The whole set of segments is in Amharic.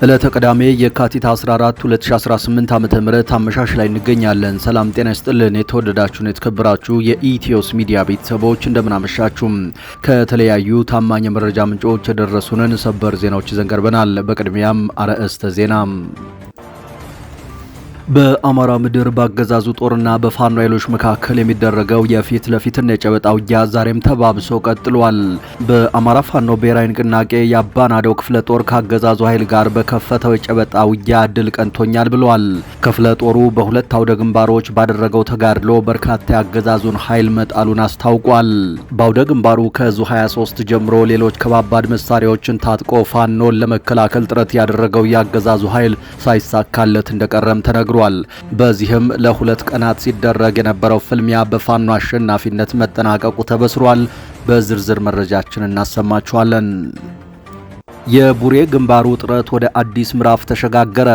ዕለተ ቅዳሜ የካቲት 14 2018 ዓ.ም አመሻሽ ላይ እንገኛለን። ሰላም ጤና ይስጥልን። የተወደዳችሁና የተከበራችሁ የኢትዮስ ሚዲያ ቤተሰቦች እንደምን አመሻችሁ። ከተለያዩ ታማኝ የመረጃ ምንጮች የደረሱንን ሰበር ዜናዎች ይዘን ቀርበናል። በቅድሚያም አርዕስተ ዜና። በአማራ ምድር በአገዛዙ ጦርና በፋኖ ኃይሎች መካከል የሚደረገው የፊት ለፊትና የጨበጣ ውጊያ ዛሬም ተባብሶ ቀጥሏል። በአማራ ፋኖ ብሔራዊ ንቅናቄ የአባናደው ክፍለ ጦር ከአገዛዙ ኃይል ጋር በከፈተው የጨበጣ ውጊያ ድል ቀንቶኛል ብሏል። ክፍለ ጦሩ በሁለት አውደ ግንባሮች ባደረገው ተጋድሎ በርካታ የአገዛዙን ኃይል መጣሉን አስታውቋል። በአውደ ግንባሩ ከዙ 23 ጀምሮ ሌሎች ከባባድ መሳሪያዎችን ታጥቆ ፋኖን ለመከላከል ጥረት ያደረገው የአገዛዙ ኃይል ሳይሳካለት እንደቀረም ተነግሯል። በዚህም ለሁለት ቀናት ሲደረግ የነበረው ፍልሚያ በፋኖ አሸናፊነት መጠናቀቁ ተበስሯል። በዝርዝር መረጃችን እናሰማችኋለን። የቡሬ ግንባሩ ውጥረት ወደ አዲስ ምዕራፍ ተሸጋገረ።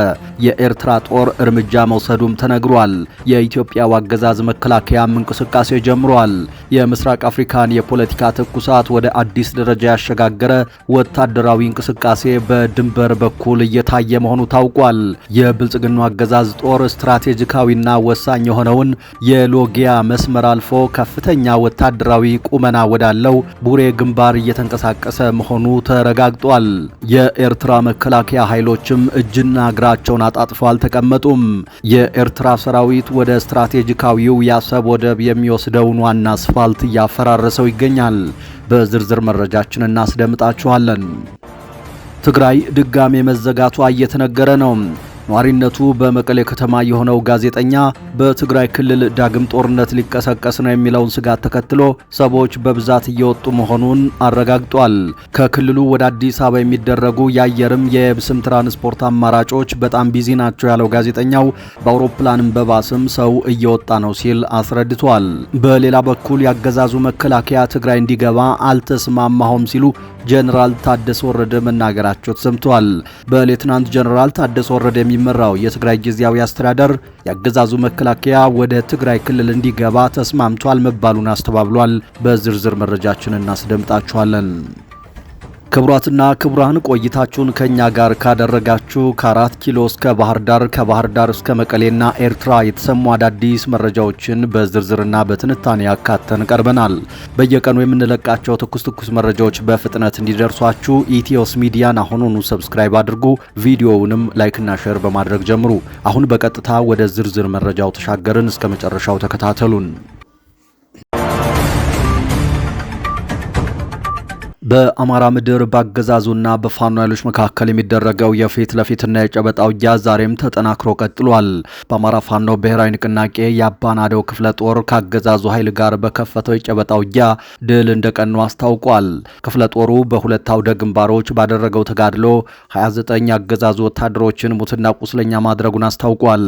የኤርትራ ጦር እርምጃ መውሰዱም ተነግሯል። የኢትዮጵያ አገዛዝ መከላከያም እንቅስቃሴ ጀምሯል። የምስራቅ አፍሪካን የፖለቲካ ትኩሳት ወደ አዲስ ደረጃ ያሸጋገረ ወታደራዊ እንቅስቃሴ በድንበር በኩል እየታየ መሆኑ ታውቋል። የብልጽግናው አገዛዝ ጦር ስትራቴጂካዊና ወሳኝ የሆነውን የሎጊያ መስመር አልፎ ከፍተኛ ወታደራዊ ቁመና ወዳለው ቡሬ ግንባር እየተንቀሳቀሰ መሆኑ ተረጋግጧል። የኤርትራ መከላከያ ኃይሎችም እጅና እግራቸውን አጣጥፈው አልተቀመጡም። የኤርትራ ሰራዊት ወደ ስትራቴጂካዊው የአሰብ ወደብ የሚወስደውን ዋና አስፋልት እያፈራረሰው ይገኛል። በዝርዝር መረጃችን እናስደምጣችኋለን። ትግራይ ድጋሜ መዘጋቷ እየተነገረ ነው። ኗሪነቱ በመቀሌ ከተማ የሆነው ጋዜጠኛ በትግራይ ክልል ዳግም ጦርነት ሊቀሰቀስ ነው የሚለውን ስጋት ተከትሎ ሰዎች በብዛት እየወጡ መሆኑን አረጋግጧል። ከክልሉ ወደ አዲስ አበባ የሚደረጉ የአየርም የየብስም ትራንስፖርት አማራጮች በጣም ቢዚ ናቸው ያለው ጋዜጠኛው በአውሮፕላንም በባስም ሰው እየወጣ ነው ሲል አስረድቷል። በሌላ በኩል ያገዛዙ መከላከያ ትግራይ እንዲገባ አልተስማማሁም ሲሉ ጀነራል ታደሰ ወረደ መናገራቸው ተሰምቷል። በሌትናንት ጀነራል ታደሰ ወረደ የሚመራው የትግራይ ጊዜያዊ አስተዳደር ያገዛዙ መከላከያ ወደ ትግራይ ክልል እንዲገባ ተስማምቷል መባሉን አስተባብሏል። በዝርዝር መረጃችን እናስደምጣችኋለን። ክቡራትና ክቡራን ቆይታችሁን ከኛ ጋር ካደረጋችሁ ከ4 ኪሎ እስከ ባህር ዳር ከባህር ዳር እስከ መቀሌና ኤርትራ የተሰሙ አዳዲስ መረጃዎችን በዝርዝርና በትንታኔ ያካተን ቀርበናል። በየቀኑ የምንለቃቸው ትኩስ መረጃዎች በፍጥነት እንዲደርሷችሁ ኢትዮስ ሚዲያን አሁኑኑ ሰብስክራይብ አድርጉ። ቪዲዮውንም ላይክና ሼር በማድረግ ጀምሩ። አሁን በቀጥታ ወደ ዝርዝር መረጃው ተሻገርን። እስከ መጨረሻው ተከታተሉን። በአማራ ምድር በአገዛዙና በፋኖ ኃይሎች መካከል የሚደረገው የፊት ለፊትና የጨበጣ ውጊያ ዛሬም ተጠናክሮ ቀጥሏል። በአማራ ፋኖ ብሔራዊ ንቅናቄ የአባናደው ክፍለ ጦር ከአገዛዙ ኃይል ጋር በከፈተው የጨበጣ ውጊያ ድል እንደቀኑ አስታውቋል። ክፍለ ጦሩ በሁለት አውደ ግንባሮች ባደረገው ተጋድሎ 29 የአገዛዙ ወታደሮችን ሙትና ቁስለኛ ማድረጉን አስታውቋል።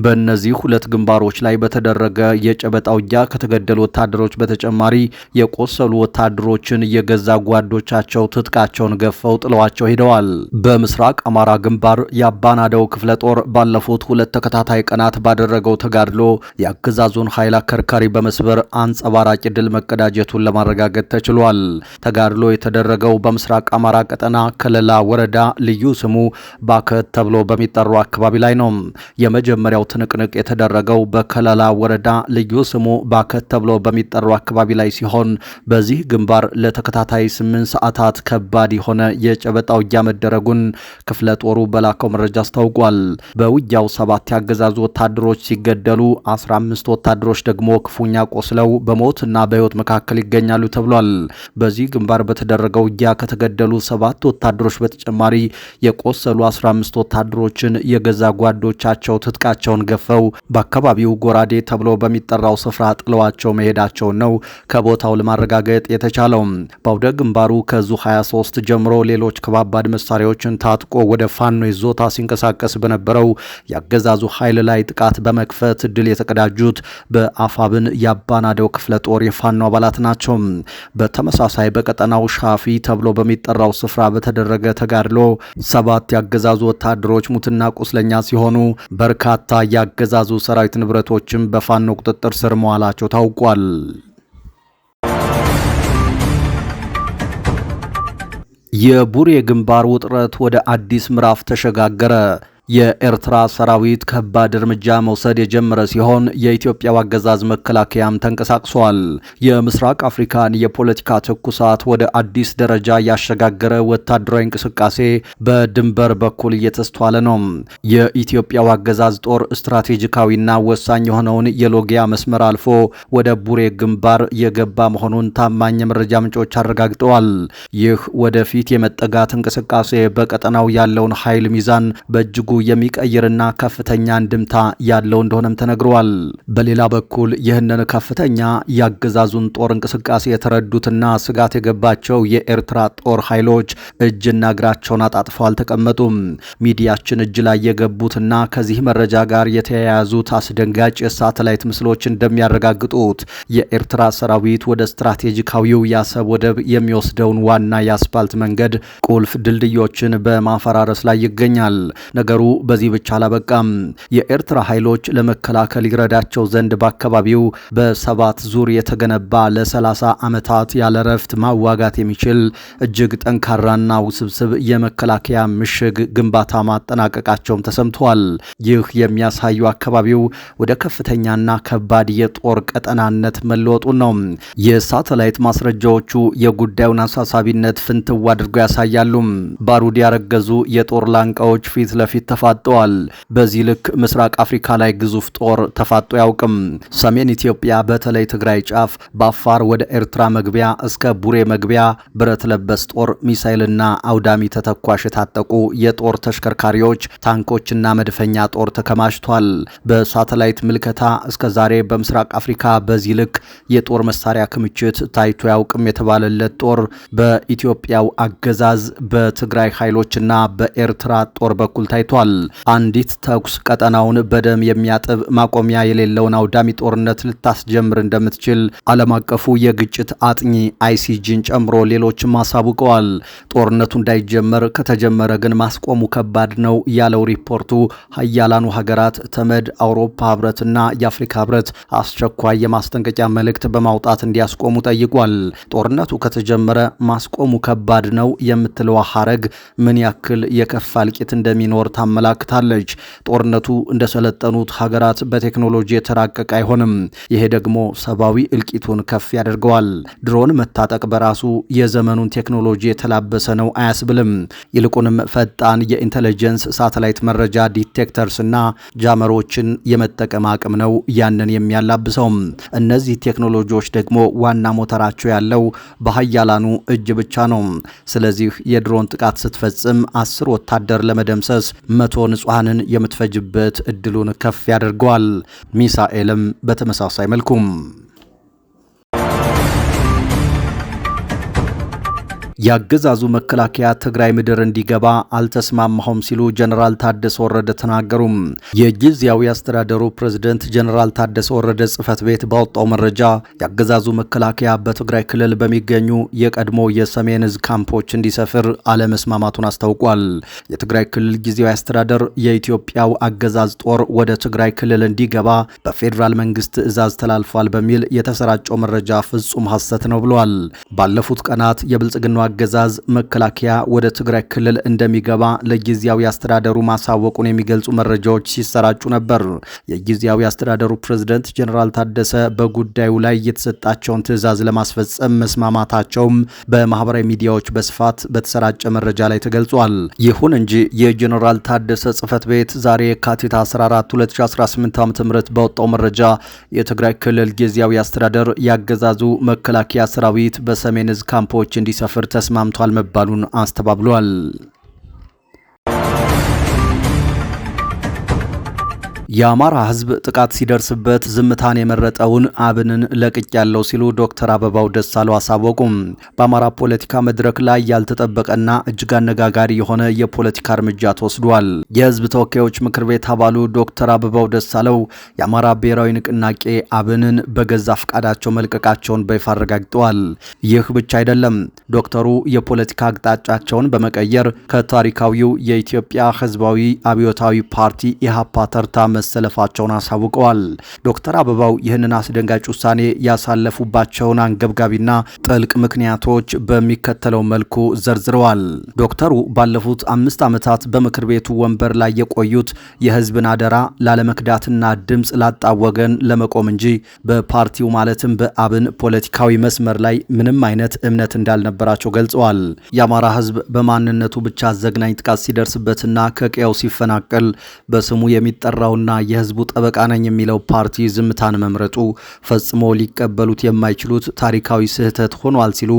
በእነዚህ ሁለት ግንባሮች ላይ በተደረገ የጨበጣ ውጊያ ከተገደሉ ወታደሮች በተጨማሪ የቆሰሉ ወታደሮችን እየገዛ ጓዶቻቸው ትጥቃቸውን ገፈው ጥለዋቸው ሄደዋል። በምስራቅ አማራ ግንባር የአባናደው ክፍለ ጦር ባለፉት ሁለት ተከታታይ ቀናት ባደረገው ተጋድሎ የአገዛዙን ኃይል አከርካሪ በመስበር አንጸባራቂ ድል መቀዳጀቱን ለማረጋገጥ ተችሏል። ተጋድሎ የተደረገው በምስራቅ አማራ ቀጠና ከለላ ወረዳ ልዩ ስሙ ባከት ተብሎ በሚጠራው አካባቢ ላይ ነው። የመጀመሪያው ትንቅንቅ የተደረገው በከለላ ወረዳ ልዩ ስሙ ባከት ተብሎ በሚጠራው አካባቢ ላይ ሲሆን በዚህ ግንባር ለተከታታይ 8 ሰዓታት ከባድ የሆነ የጨበጣ ውጊያ መደረጉን ክፍለ ጦሩ በላከው መረጃ አስታውቋል። በውጊያው 7 ያገዛዙ ወታደሮች ሲገደሉ 15 ወታደሮች ደግሞ ክፉኛ ቆስለው በሞትና በሕይወት መካከል ይገኛሉ ተብሏል። በዚህ ግንባር በተደረገው ውጊያ ከተገደሉ 7 ወታደሮች በተጨማሪ የቆሰሉ 15 ወታደሮችን የገዛ ጓዶቻቸው ትጥቃቸውን ገፈው በአካባቢው ጎራዴ ተብሎ በሚጠራው ስፍራ ጥለዋቸው መሄዳቸውን ነው ከቦታው ለማረጋገጥ የተቻለው። በአውደ ግንባሩ ከዙ 23 ጀምሮ ሌሎች ከባባድ መሳሪያዎችን ታጥቆ ወደ ፋኖ ይዞታ ሲንቀሳቀስ በነበረው ያገዛዙ ኃይል ላይ ጥቃት በመክፈት ድል የተቀዳጁት በአፋብን የአባናደው ክፍለ ጦር የፋኖ አባላት ናቸው። በተመሳሳይ በቀጠናው ሻፊ ተብሎ በሚጠራው ስፍራ በተደረገ ተጋድሎ 7 ያገዛዙ ወታደሮች ሙትና ቁስለኛ ሲሆኑ በርካታ ያገዛዙ ሰራዊት ንብረቶችም በፋኖ ቁጥጥር ስር መዋላቸው ታውቋል። የቡሬ ግንባር ውጥረት ወደ አዲስ ምዕራፍ ተሸጋገረ። የኤርትራ ሰራዊት ከባድ እርምጃ መውሰድ የጀመረ ሲሆን የኢትዮጵያው አገዛዝ መከላከያም ተንቀሳቅሷል። የምስራቅ አፍሪካን የፖለቲካ ትኩሳት ወደ አዲስ ደረጃ ያሸጋገረ ወታደራዊ እንቅስቃሴ በድንበር በኩል እየተስተዋለ ነው። የኢትዮጵያው አገዛዝ ጦር ስትራቴጂካዊና ወሳኝ የሆነውን የሎጊያ መስመር አልፎ ወደ ቡሬ ግንባር የገባ መሆኑን ታማኝ የመረጃ ምንጮች አረጋግጠዋል። ይህ ወደፊት የመጠጋት እንቅስቃሴ በቀጠናው ያለውን ኃይል ሚዛን በእጅጉ የሚቀይርና ከፍተኛ እንድምታ ያለው እንደሆነም ተነግሯል። በሌላ በኩል ይህንን ከፍተኛ ያገዛዙን ጦር እንቅስቃሴ የተረዱትና ስጋት የገባቸው የኤርትራ ጦር ኃይሎች እጅና እግራቸውን አጣጥፈው አልተቀመጡም። ሚዲያችን እጅ ላይ የገቡትና ከዚህ መረጃ ጋር የተያያዙት አስደንጋጭ የሳተላይት ምስሎች እንደሚያረጋግጡት የኤርትራ ሰራዊት ወደ ስትራቴጂካዊው የአሰብ ወደብ የሚወስደውን ዋና የአስፓልት መንገድ ቁልፍ ድልድዮችን በማፈራረስ ላይ ይገኛል። ነገሩ በዚህ ብቻ አላበቃም። የኤርትራ ኃይሎች ለመከላከል ይረዳቸው ዘንድ በአካባቢው በ7 ዙር የተገነባ ለ30 ዓመታት ያለ ረፍት ማዋጋት የሚችል እጅግ ጠንካራና ውስብስብ የመከላከያ ምሽግ ግንባታ ማጠናቀቃቸውም ተሰምቷል። ይህ የሚያሳዩ አካባቢው ወደ ከፍተኛና ከባድ የጦር ቀጠናነት መለወጡን ነው። የሳተላይት ማስረጃዎቹ የጉዳዩን አሳሳቢነት ፍንትው አድርገው ያሳያሉ። ባሩድ ያረገዙ የጦር ላንቃዎች ፊት ለፊት ተፋጠዋል። በዚህ ልክ ምስራቅ አፍሪካ ላይ ግዙፍ ጦር ተፋጦ ያውቅም። ሰሜን ኢትዮጵያ በተለይ ትግራይ ጫፍ በአፋር ወደ ኤርትራ መግቢያ እስከ ቡሬ መግቢያ ብረት ለበስ ጦር፣ ሚሳኤልና አውዳሚ ተተኳሽ የታጠቁ የጦር ተሽከርካሪዎች፣ ታንኮችና መድፈኛ ጦር ተከማችቷል። በሳተላይት ምልከታ እስከ ዛሬ በምስራቅ አፍሪካ በዚህ ልክ የጦር መሳሪያ ክምችት ታይቶ ያውቅም የተባለለት ጦር በኢትዮጵያው አገዛዝ በትግራይ ኃይሎችና በኤርትራ ጦር በኩል ታይቷል። አንዲት ተኩስ ቀጠናውን በደም የሚያጥብ ማቆሚያ የሌለውን አውዳሚ ጦርነት ልታስጀምር እንደምትችል ዓለም አቀፉ የግጭት አጥኚ አይሲጂን ጨምሮ ሌሎችም አሳውቀዋል። ጦርነቱ እንዳይጀመር ከተጀመረ ግን ማስቆሙ ከባድ ነው ያለው ሪፖርቱ ሀያላኑ ሀገራት ተመድ፣ አውሮፓ ህብረትና የአፍሪካ ህብረት አስቸኳይ የማስጠንቀቂያ መልእክት በማውጣት እንዲያስቆሙ ጠይቋል። ጦርነቱ ከተጀመረ ማስቆሙ ከባድ ነው የምትለው ሐረግ ምን ያክል የከፋ እልቂት እንደሚኖር ታመላክታለች። ጦርነቱ እንደሰለጠኑት ሀገራት በቴክኖሎጂ የተራቀቀ አይሆንም። ይሄ ደግሞ ሰብአዊ እልቂቱን ከፍ ያደርገዋል። ድሮን መታጠቅ በራሱ የዘመኑን ቴክኖሎጂ የተላበሰ ነው አያስብልም። ይልቁንም ፈጣን የኢንተለጀንስ ሳተላይት መረጃ ዲቴክተርስ እና ጃመሮችን የመጠቀም አቅም ነው ያንን የሚያላብሰው። እነዚህ ቴክኖሎጂዎች ደግሞ ዋና ሞተራቸው ያለው በሀያላኑ እጅ ብቻ ነው። ስለዚህ የድሮን ጥቃት ስትፈጽም 10 ወታደር ለመደምሰስ 100 ንጹሃንን የምትፈጅበት እድሉን ከፍ ያደርገዋል። ሚሳኤልም በተመሳሳይ መልኩም ያገዛዙ መከላከያ ትግራይ ምድር እንዲገባ አልተስማማሁም ሲሉ ጀነራል ታደሰ ወረደ ተናገሩ። የጊዜያዊ አስተዳደሩ ፕሬዝዳንት ጀነራል ታደሰ ወረደ ጽህፈት ቤት ባወጣው መረጃ ያገዛዙ መከላከያ በትግራይ ክልል በሚገኙ የቀድሞ የሰሜን እዝ ካምፖች እንዲሰፍር አለመስማማቱን አስታውቋል። የትግራይ ክልል ጊዜያዊ አስተዳደር የኢትዮጵያው አገዛዝ ጦር ወደ ትግራይ ክልል እንዲገባ በፌዴራል መንግስት ትዕዛዝ ተላልፏል በሚል የተሰራጨው መረጃ ፍጹም ሐሰት ነው ብሏል። ባለፉት ቀናት የብልጽግና አገዛዝ መከላከያ ወደ ትግራይ ክልል እንደሚገባ ለጊዜያዊ አስተዳደሩ ማሳወቁን የሚገልጹ መረጃዎች ሲሰራጩ ነበር። የጊዜያዊ አስተዳደሩ ፕሬዝዳንት ጀነራል ታደሰ በጉዳዩ ላይ የተሰጣቸውን ትዕዛዝ ለማስፈጸም መስማማታቸውም በማህበራዊ ሚዲያዎች በስፋት በተሰራጨ መረጃ ላይ ተገልጿል። ይሁን እንጂ የጀነራል ታደሰ ጽህፈት ቤት ዛሬ የካቲት 14 2018 ዓ.ም ባወጣው መረጃ የትግራይ ክልል ጊዜያዊ አስተዳደር ያገዛዙ መከላከያ ሰራዊት በሰሜን እዝ ካምፖች እንዲሰፍር ተስማምቷል መባሉን አስተባብሏል። የአማራ ህዝብ ጥቃት ሲደርስበት ዝምታን የመረጠውን አብንን ለቅቅ ያለው ሲሉ ዶክተር አበባው ደሳለው አሳወቁም። በአማራ ፖለቲካ መድረክ ላይ ያልተጠበቀና እጅግ አነጋጋሪ የሆነ የፖለቲካ እርምጃ ተወስዷል። የህዝብ ተወካዮች ምክር ቤት አባሉ ዶክተር አበባው ደሳለው የአማራ ብሔራዊ ንቅናቄ አብንን በገዛ ፈቃዳቸው መልቀቃቸውን በይፋ አረጋግጠዋል። ይህ ብቻ አይደለም። ዶክተሩ የፖለቲካ አቅጣጫቸውን በመቀየር ከታሪካዊው የኢትዮጵያ ህዝባዊ አብዮታዊ ፓርቲ ኢሃፓ ተርታ መሰለፋቸውን አሳውቀዋል። ዶክተር አበባው ይህንን አስደንጋጭ ውሳኔ ያሳለፉባቸውን አንገብጋቢና ጥልቅ ምክንያቶች በሚከተለው መልኩ ዘርዝረዋል። ዶክተሩ ባለፉት 5 ዓመታት በምክር ቤቱ ወንበር ላይ የቆዩት የህዝብን አደራ ላለመክዳትና ድምፅ ላጣ ወገን ለመቆም እንጂ በፓርቲው ማለትም በአብን ፖለቲካዊ መስመር ላይ ምንም አይነት እምነት እንዳልነበራቸው ገልጸዋል። የአማራ ህዝብ በማንነቱ ብቻ ዘግናኝ ጥቃት ሲደርስበትና ከቀየው ሲፈናቀል በስሙ የሚጠራውና የህዝቡ ጠበቃ ነኝ የሚለው ፓርቲ ዝምታን መምረጡ ፈጽሞ ሊቀበሉት የማይችሉት ታሪካዊ ስህተት ሆኗል ሲሉ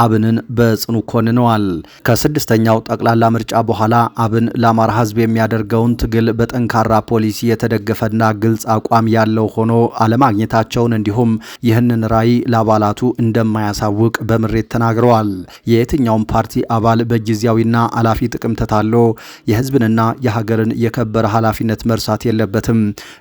አብንን በጽኑ ኮንነዋል። ከስድስተኛው ጠቅላላ ምርጫ በኋላ አብን ለአማራ ህዝብ የሚያደርገውን ትግል በጠንካራ ፖሊሲ የተደገፈና ግልጽ አቋም ያለው ሆኖ አለማግኘታቸውን እንዲሁም ይህንን ራዕይ ለአባላቱ እንደማያሳውቅ በምሬት ተናግረዋል። የየትኛውም ፓርቲ አባል በጊዜያዊና አላፊ ጥቅም ተታሎ የህዝብንና የሀገርን የከበረ ኃላፊነት መርሳት የለበትም።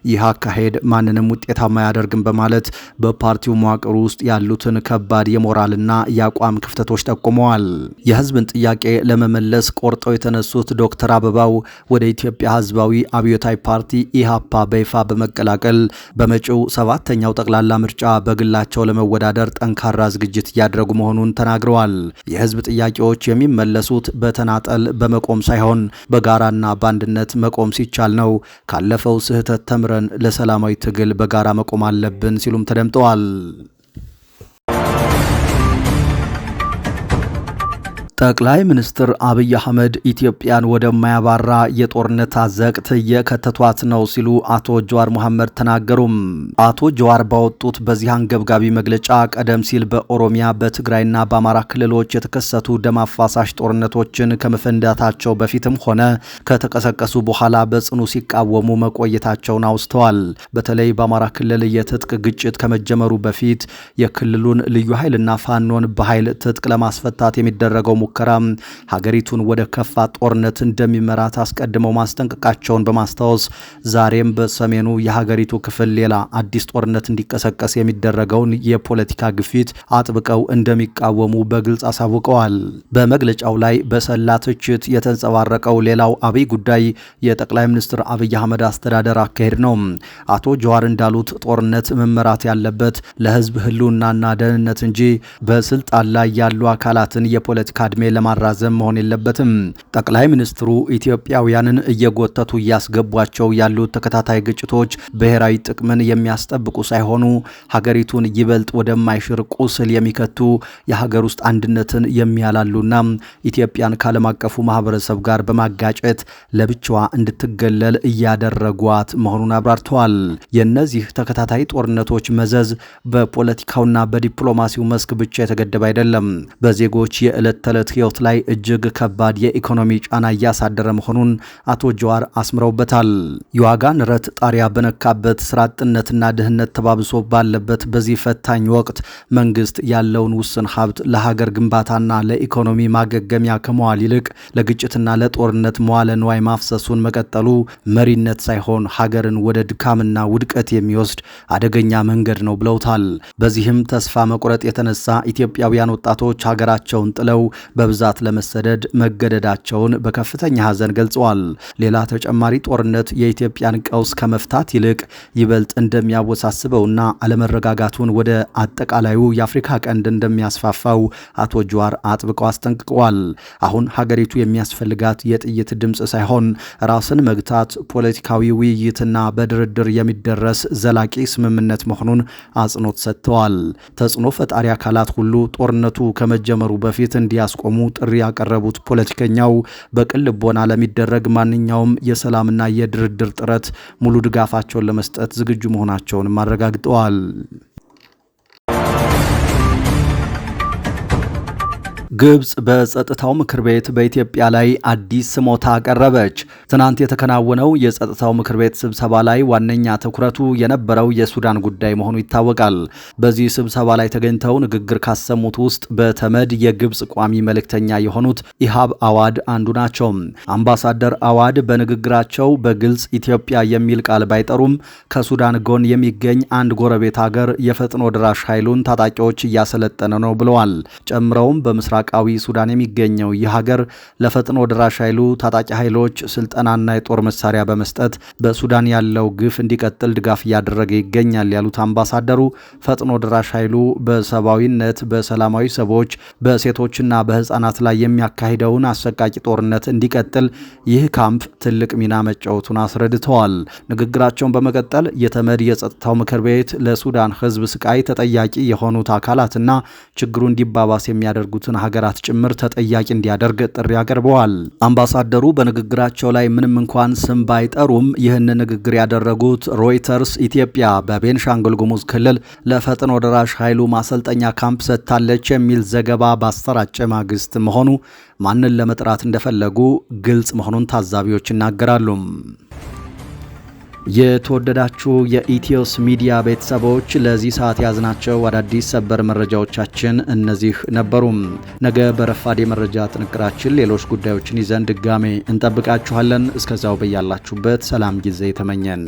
ይህ አካሄድ ማንንም ውጤታማ አያደርግም በማለት በፓርቲው መዋቅር ውስጥ ያሉትን ከባድ የሞራልና የአቋም ክፍተቶች ጠቁመዋል። የህዝብን ጥያቄ ለመመለስ ቆርጠው የተነሱት ዶክተር አበባው ወደ ኢትዮጵያ ህዝባዊ አብዮታዊ ፓርቲ ኢሃፓ በይፋ በመቀላቀል በመጪው 7ኛው ጠቅላላ ምርጫ በግላቸው ለመወዳደር ጠንካራ ዝግጅት እያደረጉ መሆኑን ተናግረዋል። የህዝብ ጥያቄዎች የሚመለሱት በተናጠል በመቆም ሳይሆን በጋራና በአንድነት መቆም ሲቻል ነው። ካለፈው ስህተት ተምረን ለሰላማዊ ትግል በጋራ መቆም አለብን ሲሉም ተደምጠዋል። ጠቅላይ ሚኒስትር አብይ አህመድ ኢትዮጵያን ወደማያባራ የጦርነት አዘቅት እየከተቷት ነው ሲሉ አቶ ጀዋር መሐመድ ተናገሩም። አቶ ጀዋር ባወጡት በዚህ አንገብጋቢ መግለጫ ቀደም ሲል በኦሮሚያ በትግራይና በአማራ ክልሎች የተከሰቱ ደም አፋሳሽ ጦርነቶችን ከመፈንዳታቸው በፊትም ሆነ ከተቀሰቀሱ በኋላ በጽኑ ሲቃወሙ መቆየታቸውን አውስተዋል። በተለይ በአማራ ክልል የትጥቅ ግጭት ከመጀመሩ በፊት የክልሉን ልዩ ኃይልና ፋኖን በኃይል ትጥቅ ለማስፈታት የሚደረገው ሙከራ ሀገሪቱን ወደ ከፋ ጦርነት እንደሚመራት አስቀድመው ማስጠንቀቃቸውን በማስታወስ ዛሬም በሰሜኑ የሀገሪቱ ክፍል ሌላ አዲስ ጦርነት እንዲቀሰቀስ የሚደረገውን የፖለቲካ ግፊት አጥብቀው እንደሚቃወሙ በግልጽ አሳውቀዋል። በመግለጫው ላይ በሰላ ትችት የተንጸባረቀው ሌላው አብይ ጉዳይ የጠቅላይ ሚኒስትር አብይ አህመድ አስተዳደር አካሄድ ነው። አቶ ጀዋር እንዳሉት ጦርነት መመራት ያለበት ለህዝብ ህልውናና ደህንነት እንጂ በስልጣን ላይ ያሉ አካላትን የፖለቲካ ዕድሜ ለማራዘም መሆን የለበትም። ጠቅላይ ሚኒስትሩ ኢትዮጵያውያንን እየጎተቱ እያስገቧቸው ያሉት ተከታታይ ግጭቶች ብሔራዊ ጥቅምን የሚያስጠብቁ ሳይሆኑ ሀገሪቱን ይበልጥ ወደማይሽር ቁስል የሚከቱ የሀገር ውስጥ አንድነትን የሚያላሉና ኢትዮጵያን ከዓለም አቀፉ ማህበረሰብ ጋር በማጋጨት ለብቻዋ እንድትገለል እያደረጓት መሆኑን አብራርተዋል። የእነዚህ ተከታታይ ጦርነቶች መዘዝ በፖለቲካውና በዲፕሎማሲው መስክ ብቻ የተገደበ አይደለም። በዜጎች የዕለት ተዕለት ህይወት ላይ እጅግ ከባድ የኢኮኖሚ ጫና እያሳደረ መሆኑን አቶ ጀዋር አስምረውበታል። የዋጋ ንረት ጣሪያ በነካበት ስራ አጥነትና ድህነት ተባብሶ ባለበት በዚህ ፈታኝ ወቅት መንግስት ያለውን ውስን ሀብት ለሀገር ግንባታና ለኢኮኖሚ ማገገሚያ ከመዋል ይልቅ ለግጭትና ለጦርነት መዋለ ንዋይ ማፍሰሱን መቀጠሉ መሪነት ሳይሆን ሀገርን ወደ ድካምና ውድቀት የሚወስድ አደገኛ መንገድ ነው ብለውታል። በዚህም ተስፋ መቁረጥ የተነሳ ኢትዮጵያውያን ወጣቶች ሀገራቸውን ጥለው በብዛት ለመሰደድ መገደዳቸውን በከፍተኛ ሐዘን ገልጸዋል። ሌላ ተጨማሪ ጦርነት የኢትዮጵያን ቀውስ ከመፍታት ይልቅ ይበልጥ እንደሚያወሳስበውና አለመረጋጋቱን ወደ አጠቃላዩ የአፍሪካ ቀንድ እንደሚያስፋፋው አቶ ጀዋር አጥብቀው አስጠንቅቀዋል። አሁን ሀገሪቱ የሚያስፈልጋት የጥይት ድምፅ ሳይሆን ራስን መግታት፣ ፖለቲካዊ ውይይትና በድርድር የሚደረስ ዘላቂ ስምምነት መሆኑን አጽንኦት ሰጥተዋል። ተጽዕኖ ፈጣሪ አካላት ሁሉ ጦርነቱ ከመጀመሩ በፊት እንዲያስቆሙ ጥሪ ያቀረቡት ፖለቲከኛው በቅን ልቦና ለሚደረግ ማንኛውም የሰላምና የድርድር ጥረት ሙሉ ድጋፋቸውን ለመስጠት ዝግጁ መሆናቸውን አረጋግጠዋል። ግብጽ በጸጥታው ምክር ቤት በኢትዮጵያ ላይ አዲስ ስሞታ አቀረበች። ትናንት የተከናወነው የጸጥታው ምክር ቤት ስብሰባ ላይ ዋነኛ ትኩረቱ የነበረው የሱዳን ጉዳይ መሆኑ ይታወቃል። በዚህ ስብሰባ ላይ ተገኝተው ንግግር ካሰሙት ውስጥ በተመድ የግብጽ ቋሚ መልእክተኛ የሆኑት ኢሃብ አዋድ አንዱ ናቸው። አምባሳደር አዋድ በንግግራቸው በግልጽ ኢትዮጵያ የሚል ቃል ባይጠሩም ከሱዳን ጎን የሚገኝ አንድ ጎረቤት ሀገር የፈጥኖ ድራሽ ኃይሉን ታጣቂዎች እያሰለጠነ ነው ብለዋል። ጨምረውም በምስራቅ ምስራቃዊ ሱዳን የሚገኘው ይህ ሀገር ለፈጥኖ ድራሽ ኃይሉ ታጣቂ ኃይሎች ስልጠናና የጦር መሳሪያ በመስጠት በሱዳን ያለው ግፍ እንዲቀጥል ድጋፍ እያደረገ ይገኛል ያሉት አምባሳደሩ ፈጥኖ ድራሽ ኃይሉ በሰብአዊነት በሰላማዊ ሰዎች በሴቶችና በህፃናት ላይ የሚያካሂደውን አሰቃቂ ጦርነት እንዲቀጥል ይህ ካምፕ ትልቅ ሚና መጫወቱን አስረድተዋል። ንግግራቸውን በመቀጠል የተመድ የጸጥታው ምክር ቤት ለሱዳን ህዝብ ስቃይ ተጠያቂ የሆኑት አካላትና ችግሩ እንዲባባስ የሚያደርጉትን ሀገራት ጭምር ተጠያቂ እንዲያደርግ ጥሪ አቅርበዋል። አምባሳደሩ በንግግራቸው ላይ ምንም እንኳን ስም ባይጠሩም ይህን ንግግር ያደረጉት ሮይተርስ ኢትዮጵያ በቤንሻንጉል ጉሙዝ ክልል ለፈጥኖ ደራሽ ኃይሉ ማሰልጠኛ ካምፕ ሰጥታለች የሚል ዘገባ ባሰራጨ ማግስት መሆኑ ማንን ለመጥራት እንደፈለጉ ግልጽ መሆኑን ታዛቢዎች ይናገራሉ። የተወደዳችሁ የኢትዮስ ሚዲያ ቤተሰቦች ለዚህ ሰዓት ያዝናቸው አዳዲስ ሰበር መረጃዎቻችን እነዚህ ነበሩ። ነገ በረፋዴ መረጃ ጥንቅራችን ሌሎች ጉዳዮችን ይዘን ድጋሜ እንጠብቃችኋለን። እስከዛው በያላችሁበት ሰላም ጊዜ ተመኘን።